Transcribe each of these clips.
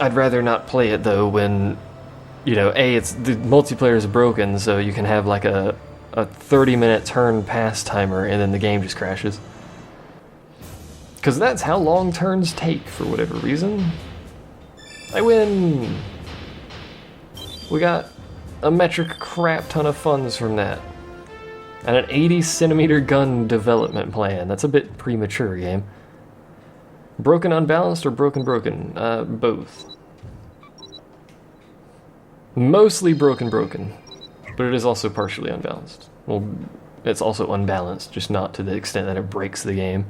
I'd rather not play it though when, you know, it's the multiplayer is broken, so you can have like a 30-minute turn pass timer and then the game just crashes. Because that's how long turns take for whatever reason. I win! We got a metric crap ton of funds from that. And an 80-centimeter gun development plan. That's a bit premature, game. Broken unbalanced or broken? Both. Mostly broken, but it is also partially unbalanced. Well, it's also unbalanced, just not to the extent that it breaks the game.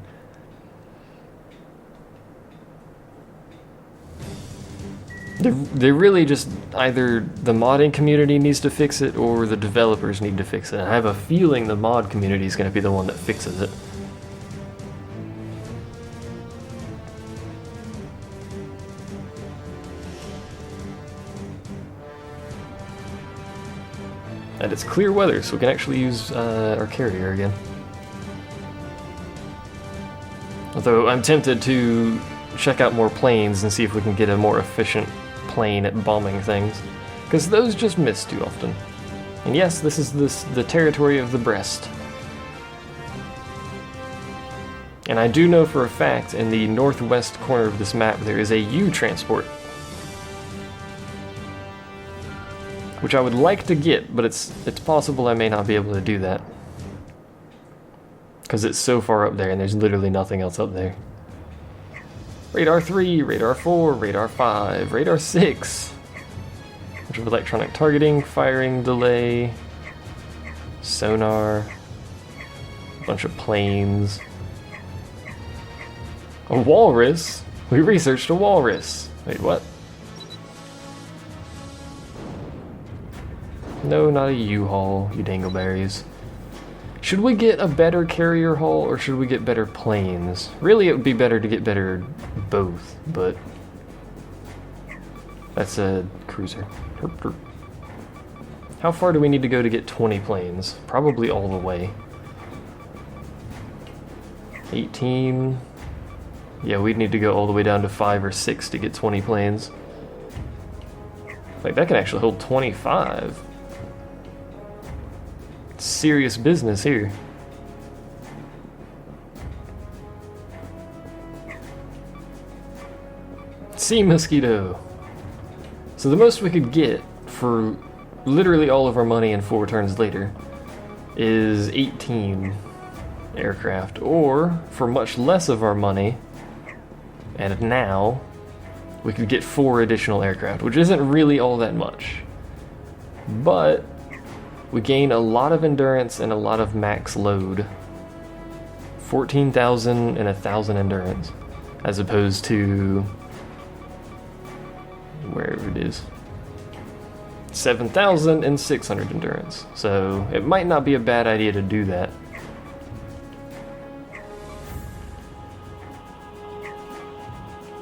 They're really just either the modding community needs to fix it or the developers need to fix it. And I have a feeling the mod community is going to be the one that fixes it. And it's clear weather, so we can actually use our carrier again. Although I'm tempted to check out more planes and see if we can get a more efficient plane at bombing things, because those just miss too often. And yes, this is the territory of the breast. And I do know for a fact in the northwest corner of this map there is a U transport, which I would like to get, but it's possible I may not be able to do that, because it's so far up there and there's literally nothing else up there. Radar 3, Radar 4, Radar 5, Radar 6. Bunch of electronic targeting, firing delay, sonar, a bunch of planes. A walrus? We researched a walrus. Wait, what? No, not a U-Haul, you dingleberries. Should we get a better carrier hull, or should we get better planes? Really, it would be better to get better both, but that's a cruiser. How far do we need to go to get 20 planes? Probably all the way. 18. Yeah, we'd need to go all the way down to 5 or 6 to get 20 planes. Like, that can actually hold 25. Serious business here. Sea Mosquito. So the most we could get for literally all of our money and 4 turns later is 18 aircraft, or for much less of our money, and now we could get 4 additional aircraft, which isn't really all that much, but we gain a lot of endurance and a lot of max load. 14,000 and 1,000 endurance, as opposed to wherever it is, 7,000 and 600 endurance. So it might not be a bad idea to do that.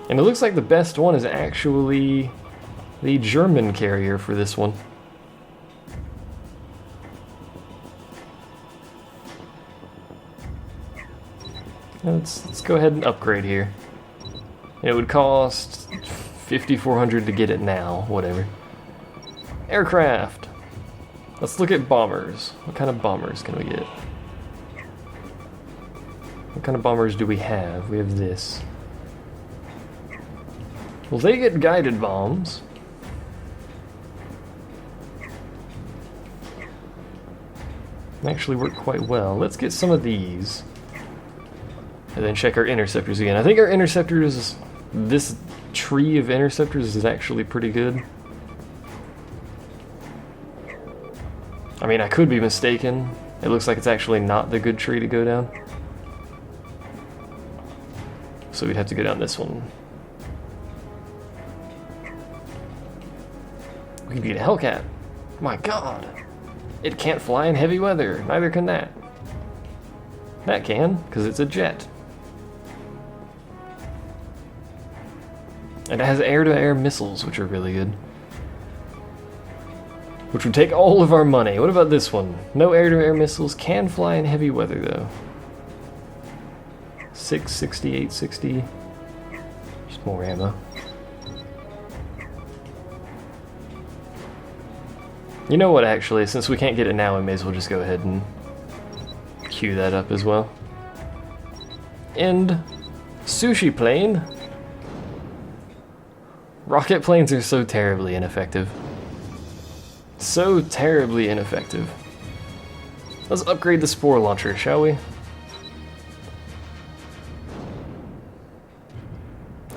And it looks like the best one is actually the German carrier for this one. Let's go ahead and upgrade here. It would cost 5,400 to get it now, whatever. Aircraft! Let's look at bombers. What kind of bombers can we get? What kind of bombers do we have? We have this. Well, they get guided bombs. They actually work quite well. Let's get some of these. And then check our interceptors again. I think our interceptors, this tree of interceptors is actually pretty good. I mean, I could be mistaken. It looks like it's actually not the good tree to go down. So we'd have to go down this one. We can get a Hellcat. My god. It can't fly in heavy weather. Neither can that. That can, because it's a jet. And it has air-to-air missiles, which are really good. Which would take all of our money. What about this one? No air-to-air missiles, can fly in heavy weather though. 660, 860. Just more ammo. You know what, actually, since we can't get it now, we may as well just go ahead and queue that up as well. And sushi plane. Rocket planes are so terribly ineffective. So terribly ineffective. Let's upgrade the spore launcher, shall we?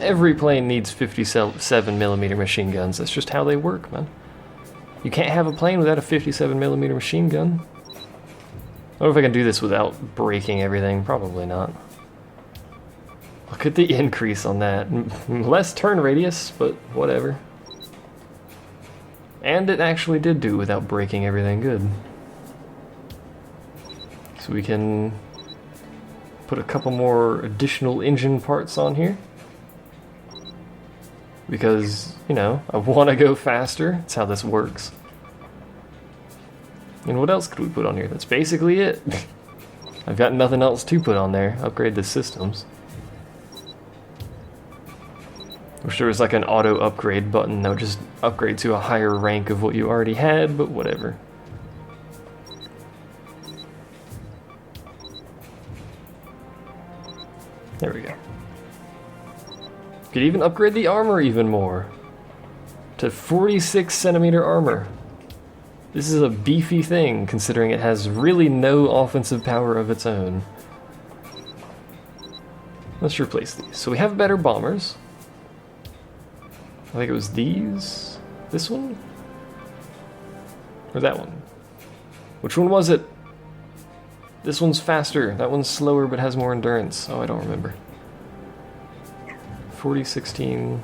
Every plane needs 57mm machine guns. That's just how they work, man. You can't have a plane without a 57mm machine gun. I wonder if I can do this without breaking everything. Probably not. Look at the increase on that. Less turn radius, but whatever. And it actually did do without breaking everything. Good. So we can put a couple more additional engine parts on here. Because, you know, I want to go faster. That's how this works. And what else could we put on here? That's basically it. I've got nothing else to put on there. Upgrade the systems. Wish there was like an auto upgrade button that would just upgrade to a higher rank of what you already had, but whatever. There we go. Could even upgrade the armor even more. To 46cm armor. This is a beefy thing, considering it has really no offensive power of its own. Let's replace these. So we have better bombers. I think it was these? This one? Or that one? Which one was it? This one's faster. That one's slower but has more endurance. Oh, I don't remember. 4016,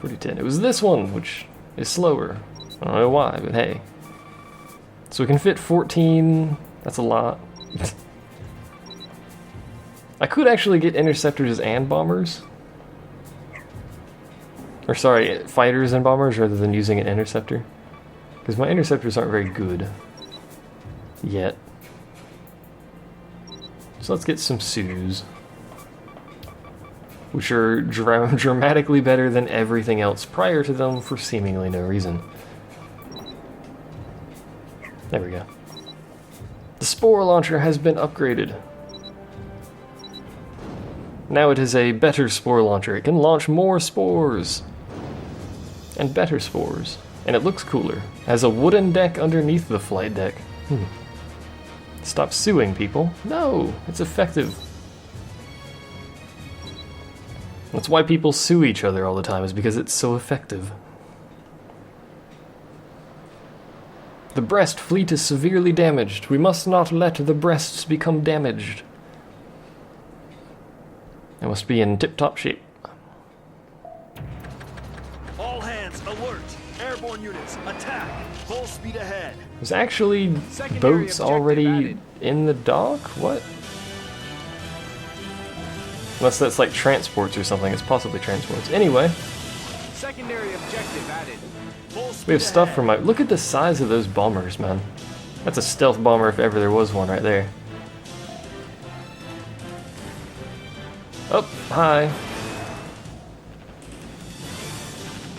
4010. It was this one, which is slower. I don't know why, but hey. So we can fit 14. That's a lot. I could actually get interceptors and bombers. Or sorry, fighters and bombers rather than using an interceptor. Because my interceptors aren't very good. Yet. So let's get some Sus. Which are dramatically better than everything else prior to them for seemingly no reason. There we go. The spore launcher has been upgraded. Now it is a better spore launcher. It can launch more spores. And better spores. And it looks cooler. It has a wooden deck underneath the flight deck. Stop suing people. No, it's effective. That's why people sue each other all the time, is because it's so effective. The breast fleet is severely damaged. We must not let the breasts become damaged. It must be in tip-top shape. All hands alert! Airborne units, attack! Full speed ahead! There's actually boats already in the dock? What? Unless that's like transports or something. It's possibly transports. Anyway. Secondary objective added. We have stuff from my... Look at the size of those bombers, man. That's a stealth bomber if ever there was one right there. Oh, hi.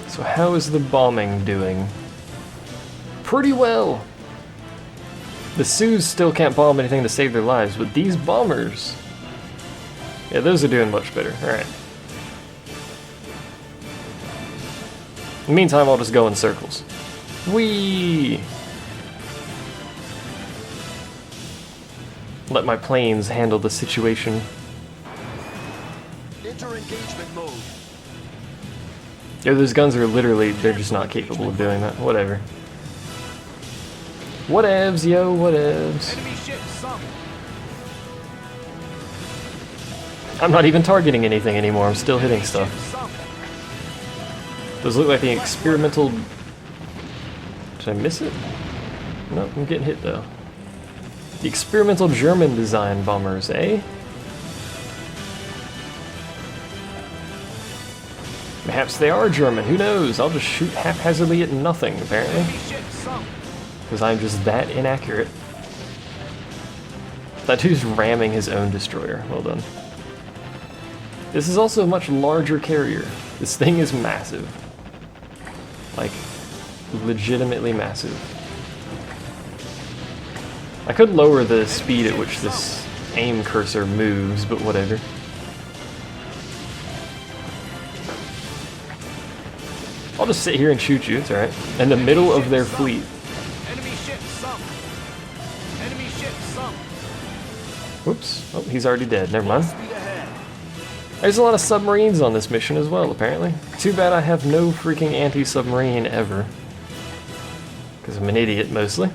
So how is the bombing doing? Pretty well. The Sus still can't bomb anything to save their lives, but these bombers... Yeah, those are doing much better. Alright. In the meantime, I'll just go in circles. Whee! Let my planes handle the situation. Enter engagement mode. Yeah, those guns are literally, they're just not capable of doing that. Whatever. Whatevs, yo, whatevs. Enemy ship sunk. I'm not even targeting anything anymore, I'm still hitting stuff. Those look like the experimental... Did I miss it? Nope, I'm getting hit though. The experimental German design bombers, eh? Perhaps they are German, who knows? I'll just shoot haphazardly at nothing, apparently. Because I'm just that inaccurate. That dude's ramming his own destroyer. Well done. This is also a much larger carrier. This thing is massive. Like, legitimately massive. I could lower the speed at which this aim cursor moves, but whatever. I'll just sit here and shoot you, it's alright. In the middle of their fleet. Enemy ship sunk. Enemy ship sunk. Whoops. Oh, he's already dead. Never mind. Speed ahead. There's a lot of submarines on this mission as well, apparently. Too bad I have no freaking anti-submarine ever. Because I'm an idiot, mostly.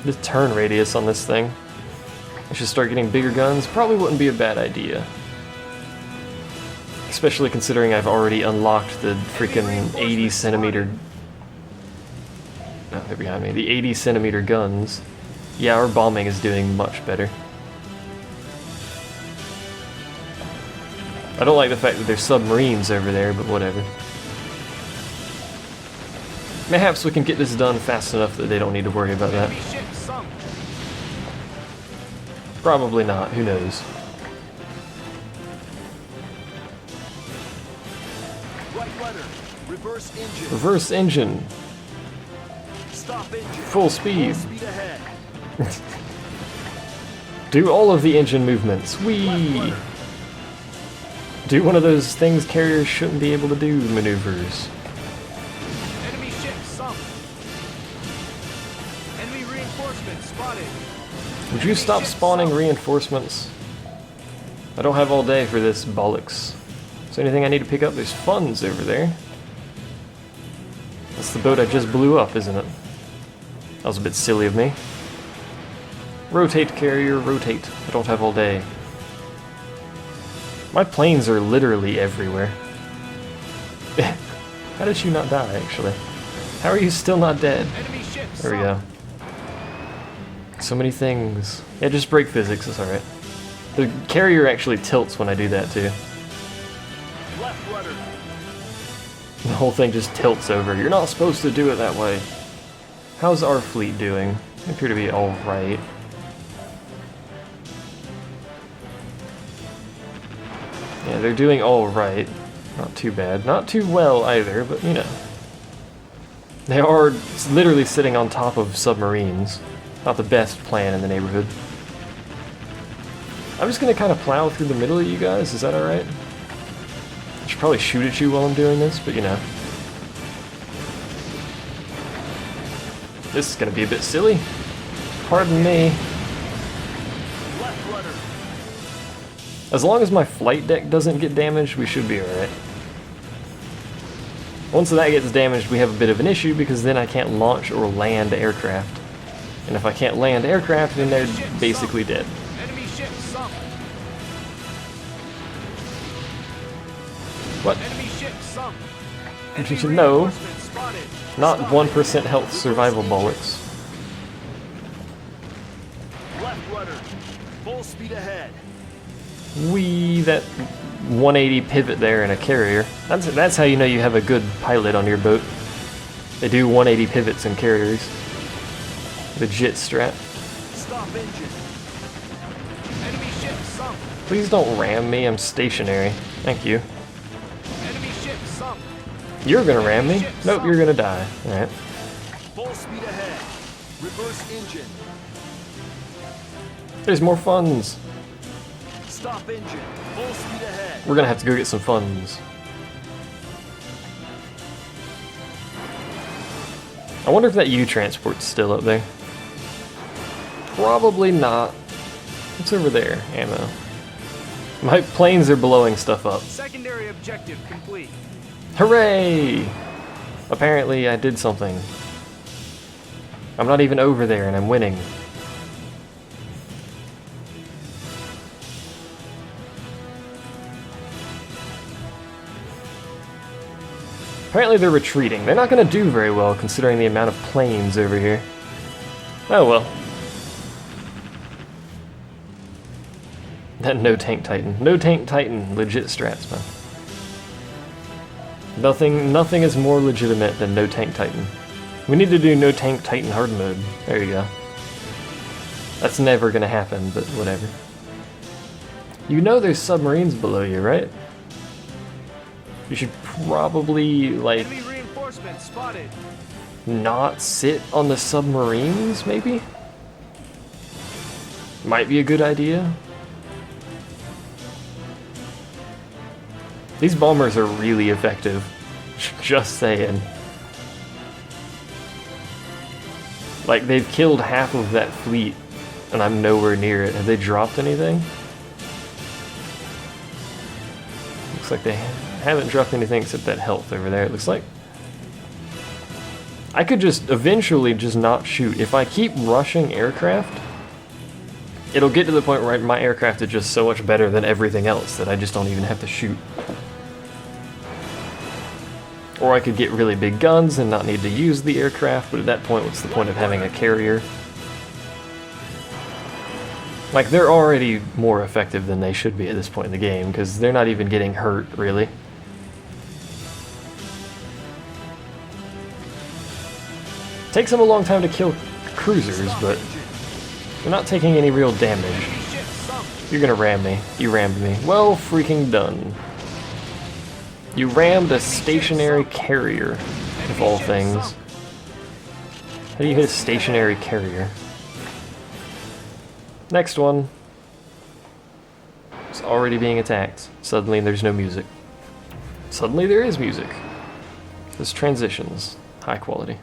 The turn radius on this thing. I should start getting bigger guns. Probably wouldn't be a bad idea. Especially considering I've already unlocked the freaking 80 centimeter... Oh, they're behind me. The 80 centimeter guns. Yeah, our bombing is doing much better. I don't like the fact that there's submarines over there, but whatever. Perhaps we can get this done fast enough that they don't need to worry about that. Probably not, who knows. Reverse engine. Stop engine. Full speed. Full speed ahead. Do all of the engine movements. Whee! Do one of those things carriers shouldn't be able to do maneuvers. Enemy ship sunk. Enemy reinforcements spotted. Would you stop spawning reinforcements? I don't have all day for this bollocks. Is there anything I need to pick up? There's funds over there. That's the boat I just blew up, isn't it? That was a bit silly of me. Rotate, carrier, rotate. I don't have all day. My planes are literally everywhere. How did you not die, actually? How are you still not dead? There we go. So many things. Yeah, just break physics, it's alright. The carrier actually tilts when I do that, too. Left rudder. The whole thing just tilts over. You're not supposed to do it that way. How's our fleet doing? They appear to be alright. Yeah, they're doing alright. Not too bad. Not too well either, but you know. They are literally sitting on top of submarines. Not the best plan in the neighborhood. I'm just gonna kind of plow through the middle of you guys, is that alright? I should probably shoot at you while I'm doing this, but you know. This is gonna be a bit silly. Pardon me. Left rudder. As long as my flight deck doesn't get damaged, we should be alright. Once that gets damaged, we have a bit of an issue because then I can't launch or land aircraft. And if I can't land aircraft, then they're basically dead. Enemy ship sunk. What? Enemy ship sunk. You should know. Reinforcements spotted. Not Stop 1% health survival bullets. Left rudder. Full speed ahead. Wee, that 180 pivot there in a carrier. That's how you know you have a good pilot on your boat. They do 180 pivots in carriers. Legit strat. Stop engine. Enemy ship sunk. Please don't ram me, I'm stationary. Thank you. Enemy ship sunk. You're gonna ram me? Nope, you're gonna die. Alright. Full speed ahead. Reverse engine. There's more funds. Stop engine. Full speed ahead. We're gonna have to go get some funds. I wonder if that U-transport's still up there. Probably not. What's over there? Ammo. My planes are blowing stuff up. Secondary objective complete. Hooray! Apparently I did something. I'm not even over there and I'm winning. Apparently they're retreating. They're not going to do very well considering the amount of planes over here. Oh well. That no tank titan. No tank titan. Legit strats, man. Nothing is more legitimate than no tank titan. We need to do no tank titan hard mode. There you go. That's never going to happen, but whatever. You know there's submarines below you, right? You should probably, like... Enemy reinforcements spotted. not sit on the submarines, maybe? Might be a good idea. These bombers are really effective. Just saying. Like, they've killed half of that fleet, and I'm nowhere near it. Have they dropped anything? Looks like they haven't dropped anything except that health over there, it looks like. I could just eventually just not shoot. If I keep rushing aircraft, it'll get to the point where my aircraft is just so much better than everything else that I just don't even have to shoot. Or I could get really big guns and not need to use the aircraft, but at that point, what's the point of having a carrier? Like, they're already more effective than they should be at this point in the game, because they're not even getting hurt, really. Takes them a long time to kill cruisers, but they're not taking any real damage. You're gonna ram me. You rammed me. Well freaking done. You rammed a stationary carrier, of all things. How do you hit a stationary carrier? Next one. It's already being attacked. Suddenly there's no music. Suddenly there is music. There's transitions. High quality.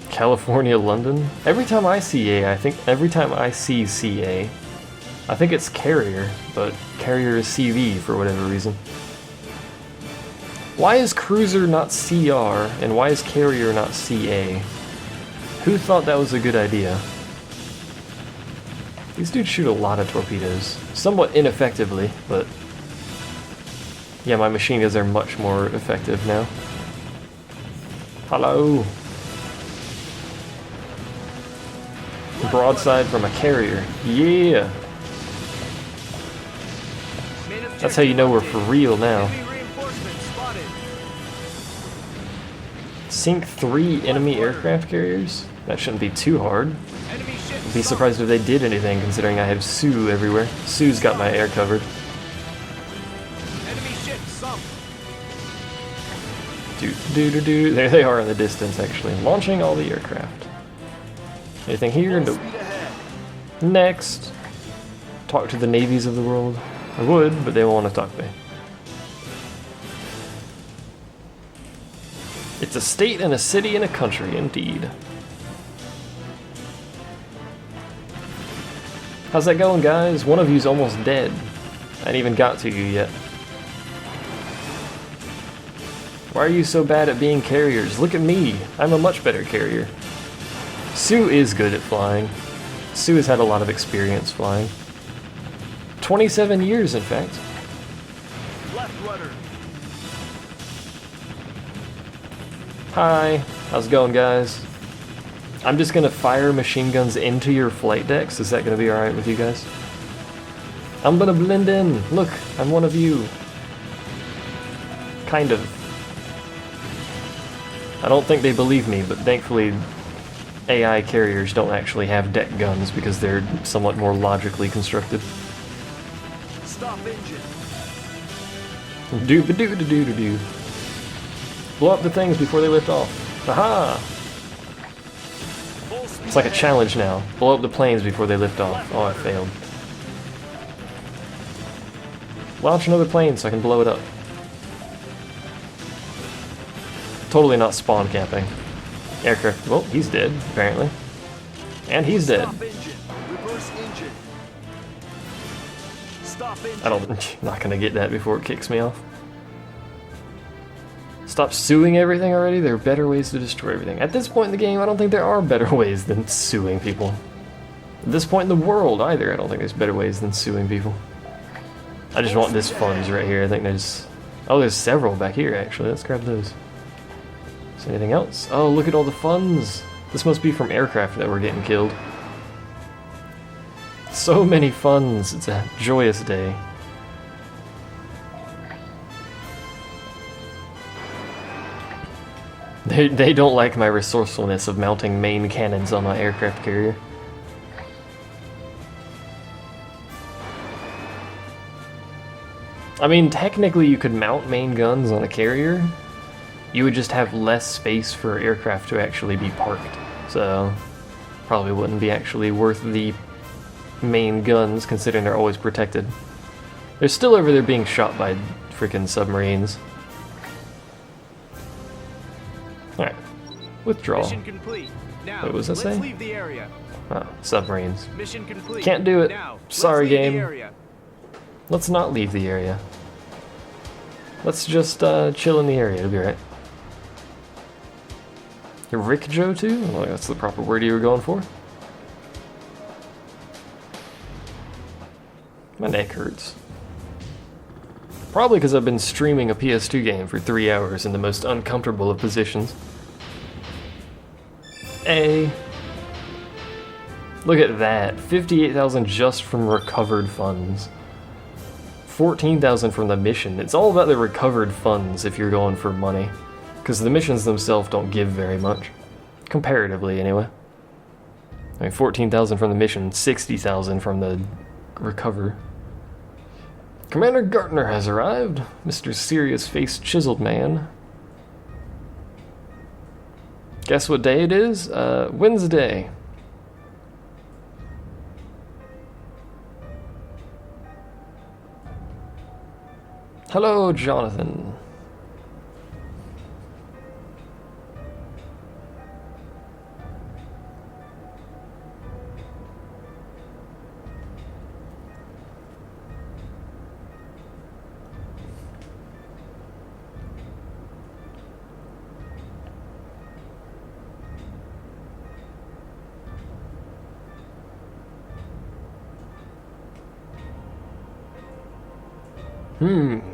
California, London? Every time I see CA, I think it's carrier, but carrier is CV for whatever reason. Why is cruiser not CR, and why is carrier not CA? Who thought that was a good idea? These dudes shoot a lot of torpedoes. Somewhat ineffectively, but... yeah, my machine guns are much more effective now. Hello! Broadside from a carrier. Yeah! That's how you know we're for real now. Sink 3 enemy aircraft carriers? That shouldn't be too hard. I'd be surprised if they did anything, considering I have Sioux everywhere. Sioux's got my air covered. Do. There they are in the distance, actually. Launching all the aircraft. Anything here? Nope. Next. Talk to the navies of the world. I would, but they won't want to talk to me. It's a state and a city and a country, indeed. How's that going, guys? One of you's almost dead. I ain't even got to you yet. Why are you so bad at being carriers? Look at me. I'm a much better carrier. Sioux is good at flying. Sioux has had a lot of experience flying. 27 years, in fact. Left rudder. Hi. How's it going, guys? I'm just gonna fire machine guns into your flight decks. Is that gonna be alright with you guys? I'm gonna blend in. Look, I'm one of you. Kind of. I don't think they believe me, but thankfully AI carriers don't actually have deck guns because they're somewhat more logically constructed. Stop engine. Do-ba-do-da-do-da-do. Blow up the things before they lift off. Aha! It's like a challenge now. Blow up the planes before they lift off. Oh, I failed. Launch another plane so I can blow it up. Totally not spawn camping. Aircraft. Well, he's dead, apparently. And he's dead. Stop engine. Reverse engine. Stop engine. I'm not gonna get that before it kicks me off. Stop suing everything already? There are better ways to destroy everything. At this point in the game, I don't think there are better ways than suing people. At this point in the world, either, I don't think there's better ways than suing people. I just want this funds right here. I think there's... oh, there's several back here, actually. Let's grab those. Is there anything else? Oh, look at all the funds. This must be from aircraft that were getting killed. So many funds. It's a joyous day. They don't like my resourcefulness of mounting main cannons on my aircraft carrier. I mean, technically you could mount main guns on a carrier. you would just have less space for aircraft to actually be parked. So, probably wouldn't be actually worth the main guns, considering they're always protected. They're still over there being shot by freaking submarines. Alright. Withdraw. Mission complete. Now, What was that let's saying? leave the area. Oh, submarines. Mission complete. Can't do it. Now, Sorry, let's leave game. the area. Let's not leave the area. Let's just chill in the area, it'll be right. Rick Joe too? Well, that's the proper word you were going for. My neck hurts. Probably because I've been streaming a PS2 game for 3 hours in the most uncomfortable of positions. Look at that. 58,000 just from recovered funds. 14,000 from the mission. It's all about the recovered funds if you're going for money. Because the missions themselves don't give very much. Comparatively, anyway. I mean, 14,000 from the mission, 60,000 from the recover. Commander Gartner has arrived. Mr. Serious-Faced Chiseled Man. Guess what day it is? Wednesday. Hello, Jonathan.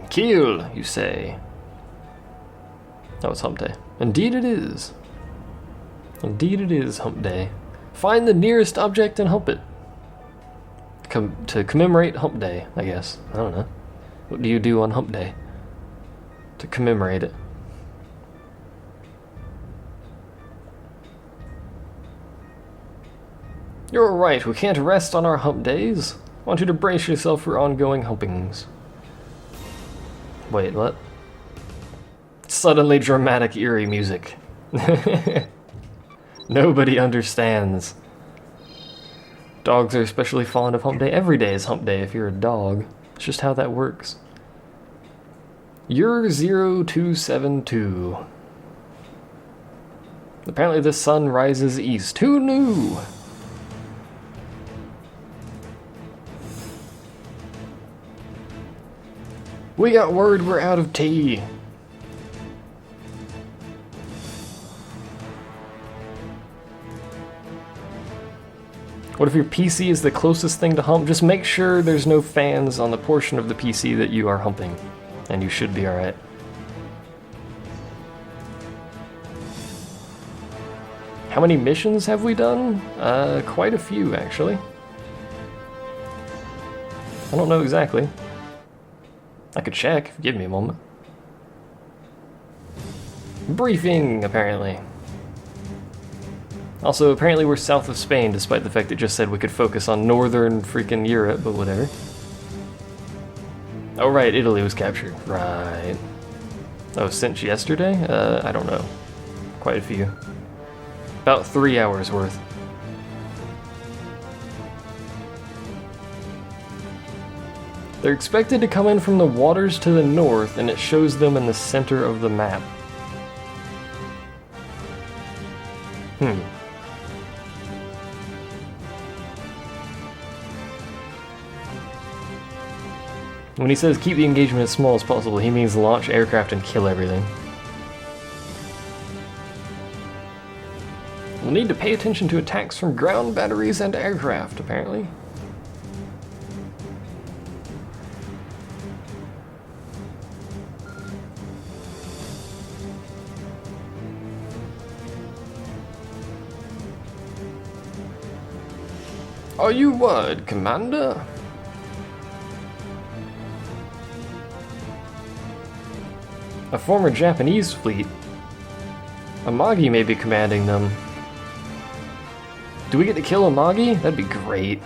Kiel, you say? Oh, it's hump day. Indeed it is. Indeed it is hump day. Find the nearest object and hump it. To commemorate hump day, I guess. I don't know. What do you do on hump day? To commemorate it. You're right, we can't rest on our hump days. I want you to brace yourself for ongoing humpings. Wait, what? Suddenly dramatic, eerie music. Nobody understands. Dogs are especially fond of hump day. Every day is hump day if you're a dog. It's just how that works. You're 0272. Apparently the sun rises east. Who knew? We got word we're out of tea. What if your PC is the closest thing to hump? Just make sure there's no fans on the portion of the PC that you are humping, and you should be alright. How many missions have we done? Quite a few, actually. I don't know exactly. I could check, if you give me a moment. Briefing, apparently. Also, apparently we're south of Spain, despite the fact it just said we could focus on northern freaking Europe, but whatever. Oh right, Italy was captured. Right. Oh, since yesterday? I don't know. Quite a few. About 3 hours worth. They're expected to come in from the waters to the north, and it shows them in the center of the map. When he says keep the engagement as small as possible, he means launch aircraft and kill everything. We'll need to pay attention to attacks from ground batteries and aircraft, apparently. Are you what, Commander? A former Japanese fleet. Amagi may be commanding them. Do we get to kill Amagi? That'd be great.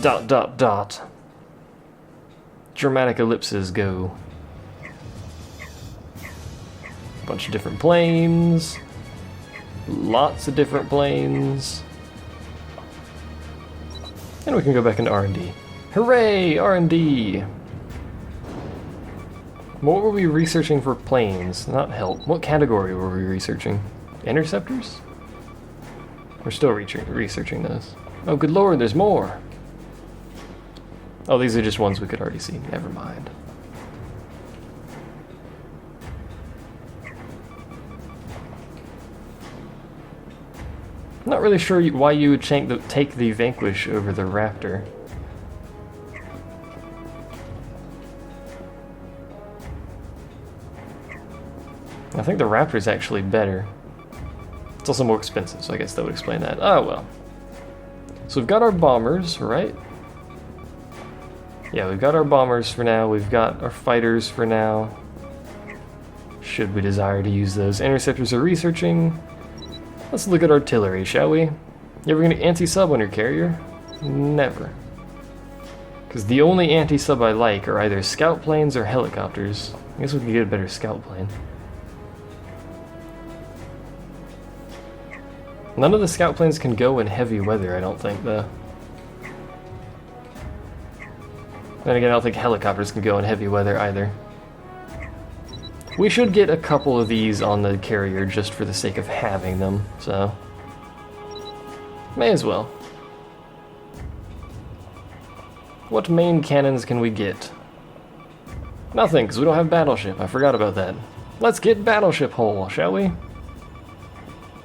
Dot dot dot. Dramatic ellipses go. Bunch of different planes. Lots of different planes. And we can go back into R&D. Hooray! R&D! What were we researching for planes? Not help. What category were we researching? Interceptors? We're still researching those. Oh, good lord, there's more! Oh, these are just ones we could already see. Never mind. Not really sure why you would take the Vanquish over the Raptor. I think the Raptor's actually better. It's also more expensive, so I guess that would explain that. Oh well. So we've got our bombers, right? Yeah, we've got our bombers for now. We've got our fighters for now. Should we desire to use those. Interceptors are researching. Let's look at artillery, shall we? You ever gonna anti-sub on your carrier? Never. Because the only anti-sub I like are either scout planes or helicopters. I guess we could get a better scout plane. None of the scout planes can go in heavy weather, I don't think, though. Then again, I don't think helicopters can go in heavy weather either. We should get a couple of these on the carrier just for the sake of having them, so... may as well. What main cannons can we get? Nothing, because we don't have Battleship. I forgot about that. Let's get Battleship Hull, shall we?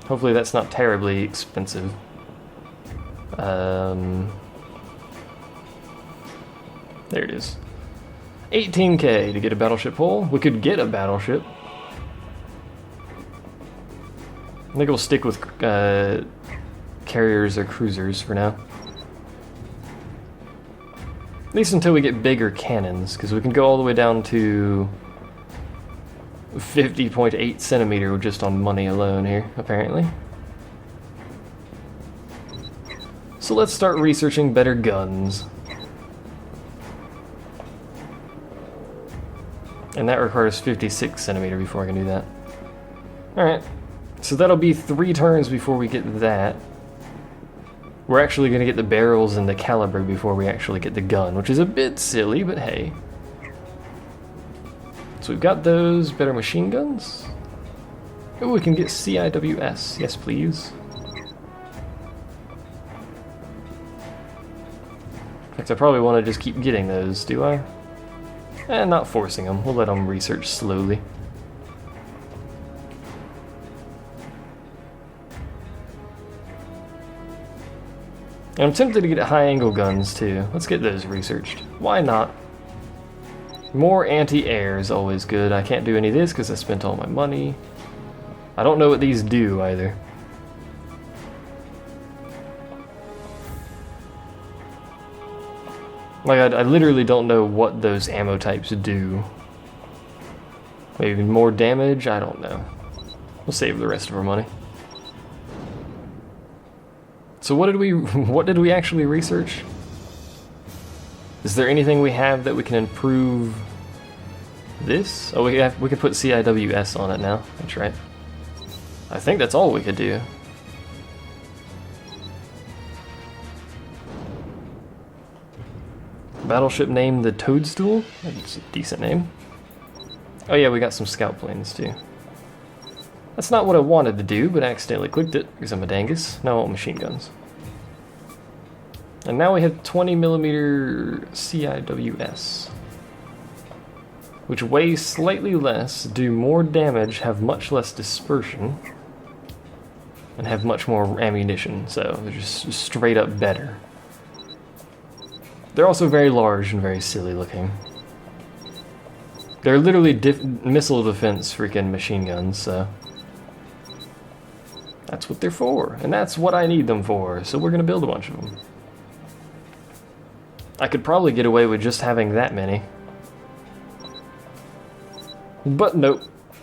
Hopefully that's not terribly expensive. There it is. 18k to get a battleship hull. We could get a battleship. I think we'll stick with carriers or cruisers for now. At least until we get bigger cannons, because we can go all the way down to 50.8 centimeter just on money alone here, apparently. So let's start researching better guns. And that requires 56 centimeter before I can do that. Alright, so that'll be 3 turns before we get that. We're actually going to get the barrels and the caliber before we actually get the gun, which is a bit silly, but hey. So we've got those better machine guns. Oh, we can get CIWS. Yes, please. In fact, I probably want to just keep getting those, do I? And not forcing them. We'll let them research slowly. And I'm tempted to get high-angle guns, too. Let's get those researched. Why not? More anti-air is always good. I can't do any of this because I spent all my money. I don't know what these do, either. Like, I literally don't know what those ammo types do. Maybe more damage? I don't know. We'll save the rest of our money. So what did we actually research? Is there anything we have that we can improve this? Oh, we can put CIWS on it now. That's right. I think that's all we could do. Battleship named the Toadstool? That's a decent name. Oh yeah, we got some scout planes too. That's not what I wanted to do, but I accidentally clicked it because I'm a dangus. Now I want machine guns. And now we have 20mm CIWS, which weigh slightly less, do more damage, have much less dispersion, and have much more ammunition, so they're just straight up better. They're also very large and very silly looking. They're literally missile defense freaking machine guns, so that's what they're for, and that's what I need them for, so we're gonna build a bunch of them. I could probably get away with just having that many. But nope.